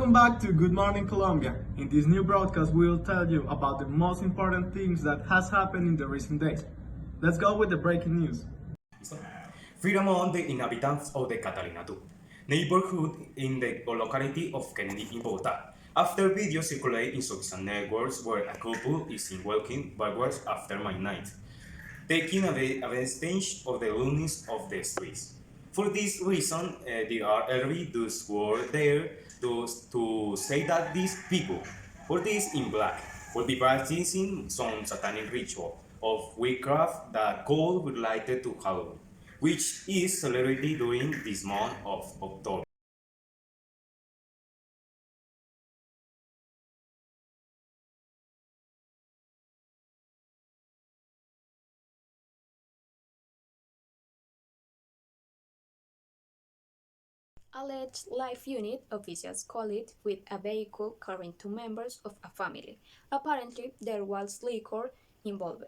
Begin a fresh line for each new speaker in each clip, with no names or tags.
Welcome back to Good Morning Colombia. In this new broadcast, we will tell you about the most important things that has happened in the recent days. Let's go with the breaking news.
Freedom among the inhabitants of the Catalina II neighborhood in the locality of Kennedy in Bogotá. After videos circulate in social networks where a couple is seen walking backwards after midnight, taking advantage of the loneliness of the streets. For this reason, there are early those were there to say that these people, for this in black, will be practicing some satanic ritual of witchcraft that called related to Halloween, which is celebrated during this month of October.
Alleged life unit officials call it with a vehicle carrying two members of a family. Apparently, there was liquor involved.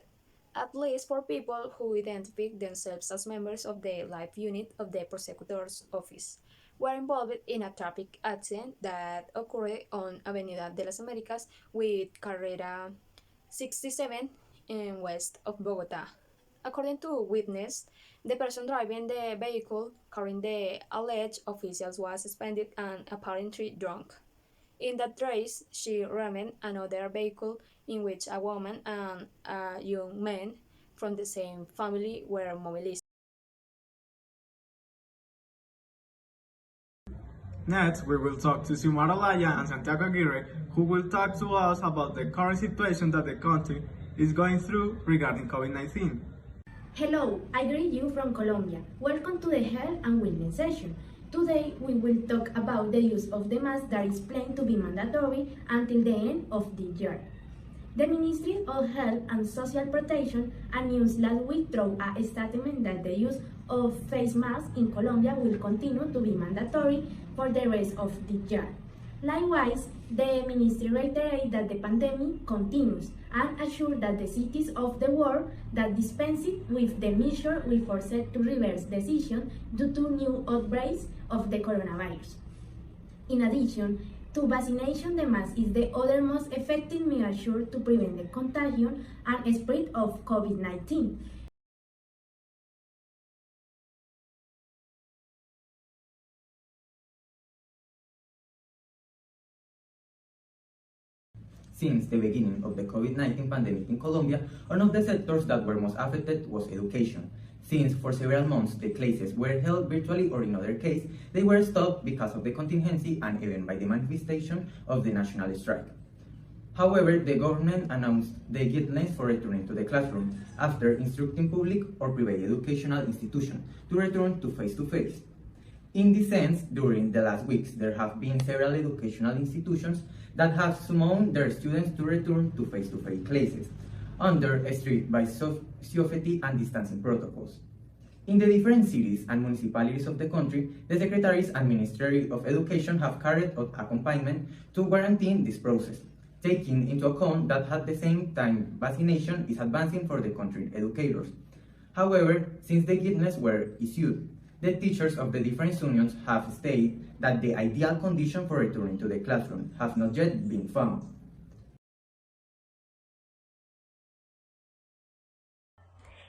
At least four people who identified themselves as members of the life unit of the prosecutor's office were involved in a traffic accident that occurred on Avenida de las Americas with Carrera 67 in west of Bogota. According to witness, the person driving the vehicle carrying the alleged officials was suspended and apparently drunk. In that race, she rammed another vehicle in which a woman and a young man from the same family were mobilized.
Next, we will talk to Xiomara Laya and Santiago Aguirre, who will talk to us about the current situation that the country is going through regarding COVID-19.
Hello, I greet you from Colombia. Welcome to the Health and Wellness session. Today we will talk about the use of the mask that is planned to be mandatory until the end of the year. The Ministry of Health and Social Protection announced last week through a statement that the use of face masks in Colombia will continue to be mandatory for the rest of the year. Likewise, the ministry reiterated that the pandemic continues and assured that the cities of the world that dispense it with the measure will force it to reverse decision due to new outbreaks of the coronavirus. In addition to vaccination, the mask is the other most effective measure to prevent the contagion and spread of COVID-19.
Since the beginning of the COVID-19 pandemic in Colombia, one of the sectors that were most affected was education, since for several months the classes were held virtually or in other case, they were stopped because of the contingency and even by the manifestation of the national strike. However, the government announced the guidelines for returning to the classroom after instructing public or private educational institutions to return to face-to-face. In this sense, during the last weeks, there have been several educational institutions that have summoned their students to return to face-to-face classes under strict biosafety and distancing protocols. In the different cities and municipalities of the country, the secretaries and Ministry of Education have carried out accompaniment to guarantee this process, taking into account that at the same time vaccination is advancing for the country educators. However, since the guidelines were issued, the teachers of the different unions have stated that the ideal condition for returning to the classroom have not yet been found.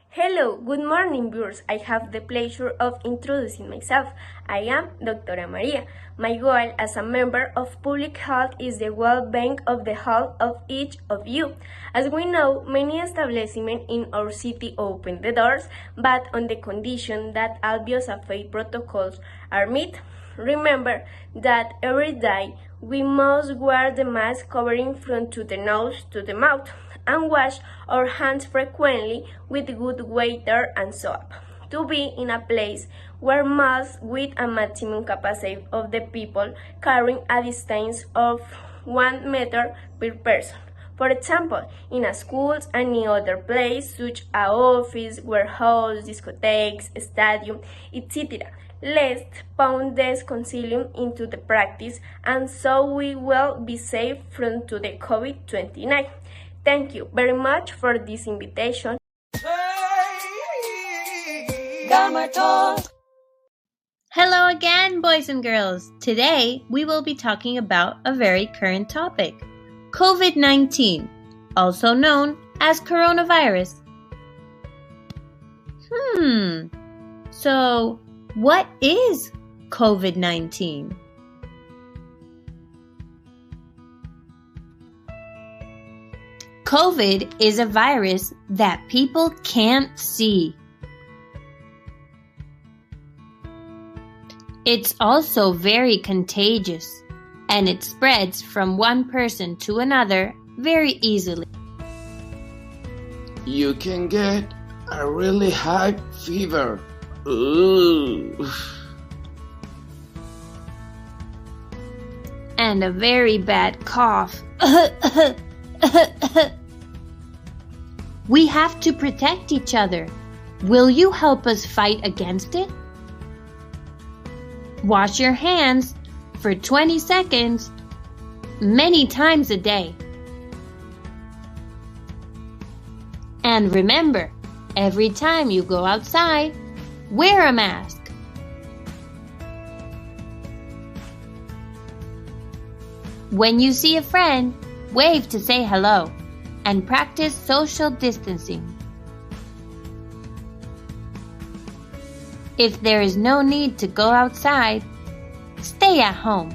Hello, good morning viewers. I have the pleasure of introducing myself. I am Dra. Maria. My goal as a member of public health is the well-being of the health of each of you. As we know, many establishments in our city open the doors, but on the condition that all biosafety protocols are met. Remember that every day we must wear the mask covering from to the nose to the mouth and wash our hands frequently with good water and soap. To be in a place where masks with a maximum capacity of the people carrying a distance of 1 meter per person. For example, in a schools and in other places such as office, warehouse, discotheques, stadium, etc. Let's put this concilium into the practice and so we will be safe from to the COVID-19. Thank you very much for this invitation.
Hello again, boys and girls. Today, we will be talking about a very current topic, COVID-19, also known as coronavirus. So what is COVID-19? COVID is a virus that people can't see. It's also very contagious, and it spreads from one person to another very easily.
You can get a really high fever. Ooh.
And a very bad cough. We have to protect each other. Will you help us fight against it? Wash your hands for 20 seconds, many times a day. And remember, every time you go outside, wear a mask. When you see a friend, wave to say hello and practice social distancing. If there is no need to go outside, stay at home.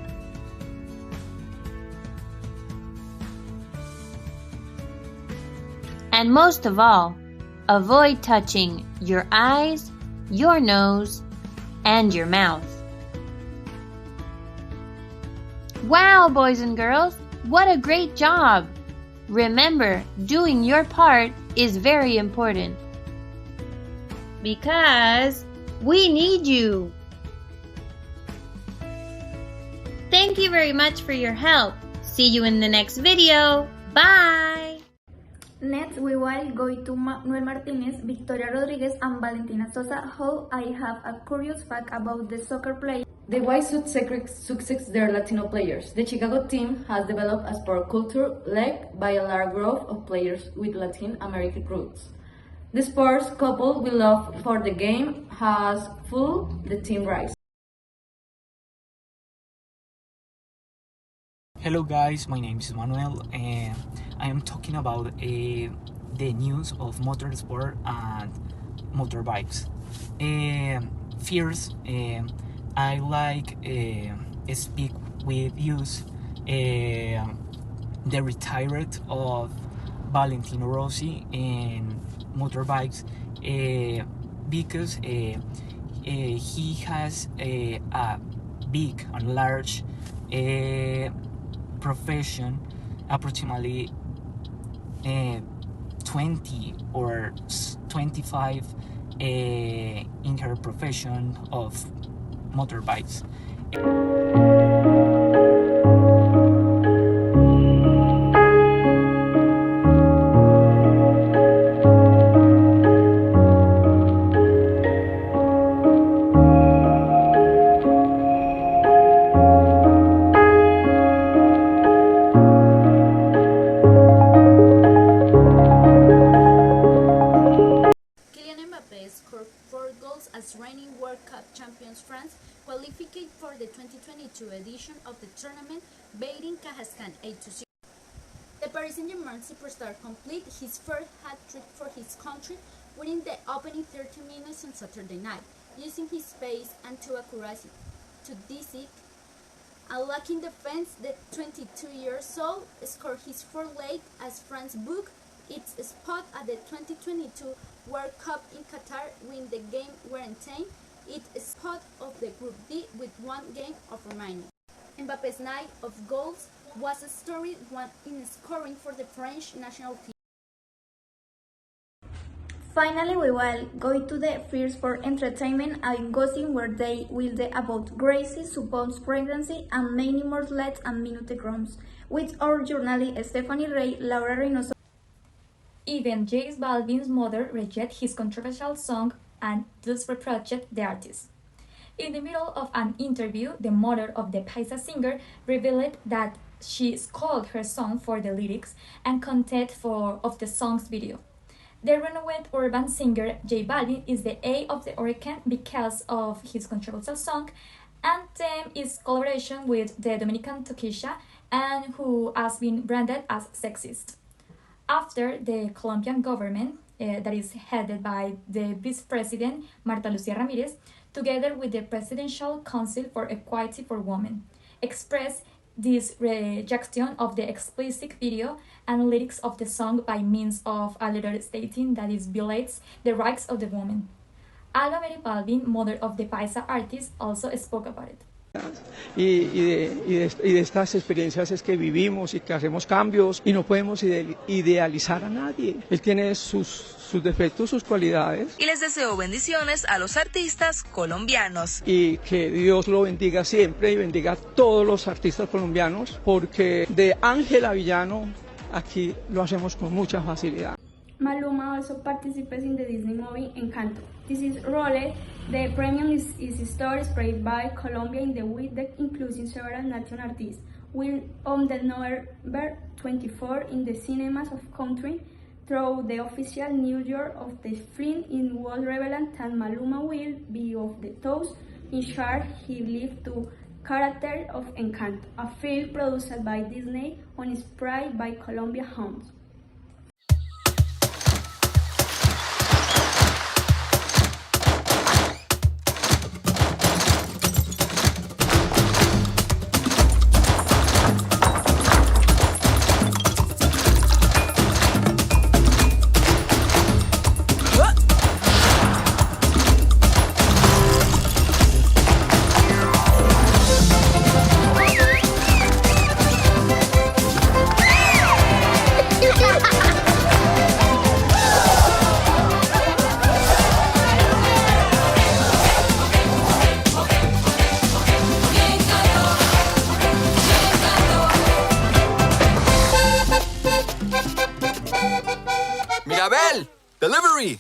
And most of all, avoid touching your eyes, your nose, and your mouth. Wow, boys and girls, what a great job! Remember, doing your part is very important. Because we need you. Thank you very much for your help. See you in the next video. Bye!
Next, we will go to Manuel Martinez, Victoria Rodriguez, and Valentina Sosa, how I have a curious fact about the soccer player.
The White Sox success their Latino players. The Chicago team has developed a sport culture led by a large growth of players with Latin American roots. The sports, coupled with love for the game, has fueled the team rise.
Hello guys, my name is Manuel and I am talking about the news of motorsport and motorbikes. First, I like speak with you the retired of Valentino Rossi in motorbikes because he has a big and large profession, approximately 20 or 25 in her profession of motorbikes.
Scored 4 goals as reigning World Cup champions France qualified for the 2022 edition of the tournament, beating Kazakhstan 8-0. The Paris Saint-Germain superstar completed his first hat-trick for his country, winning the opening 30 minutes on Saturday night, using his pace and to accuracy to deceive. Unlocking defense, the 22-year-old scored his fourth leg as France booked its spot at the 2022 World Cup in Qatar, when the game maintained its spot of the Group D with one game of remaining. Mbappe's night of goals was a storied one in scoring for the French national team.
Finally, we will go to the Fears for Entertainment and Gossip, where they will be about Gracie's supposed pregnancy and many more leads and minute crumbs, with our journalist Stephanie Ray, Laura Reynoso.
Even J Balvin's mother rejected his controversial song and thus reproached the artist. In the middle of an interview, the mother of the Paisa singer revealed that she scolded her son for the lyrics and content of the song's video. The renowned urban singer J Balvin is the eye of the hurricane because of his controversial song, Anthem is collaboration with the Dominican Tokisha, and who has been branded as sexist. After the Colombian government, that is headed by the Vice President Marta Lucía Ramírez, together with the Presidential Council for Equality for Women, expressed this rejection of the explicit video and lyrics of the song by means of a letter stating that it violates the rights of the woman. Alba Mary Balvin, mother of the Paisa artist, also spoke about it.
Y de estas experiencias es que vivimos y que hacemos cambios y no podemos idealizar a nadie. Él tiene sus defectos, sus cualidades.
Y les deseo bendiciones a los artistas colombianos.
Y que Dios lo bendiga siempre y bendiga a todos los artistas colombianos, porque de Ángel a Villano aquí lo hacemos con mucha facilidad.
Maluma also participates in the Disney movie Encanto. This is rolled. The premium is a story spread by Colombia in the week that includes several national artists. Will on the November 24 in the cinemas of country through the official New York of the film in was revealed that Maluma will be of the those in charge he lived to character of Encanto, a film produced by Disney and inspired by Colombia Homes.
Mirabel! Delivery!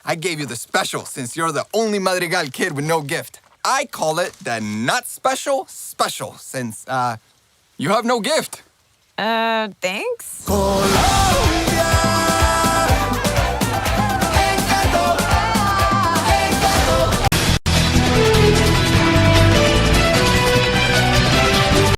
I gave you the special since you're the only Madrigal kid with no gift. I call it the not special since, you have no gift.
Thanks.
Colombia.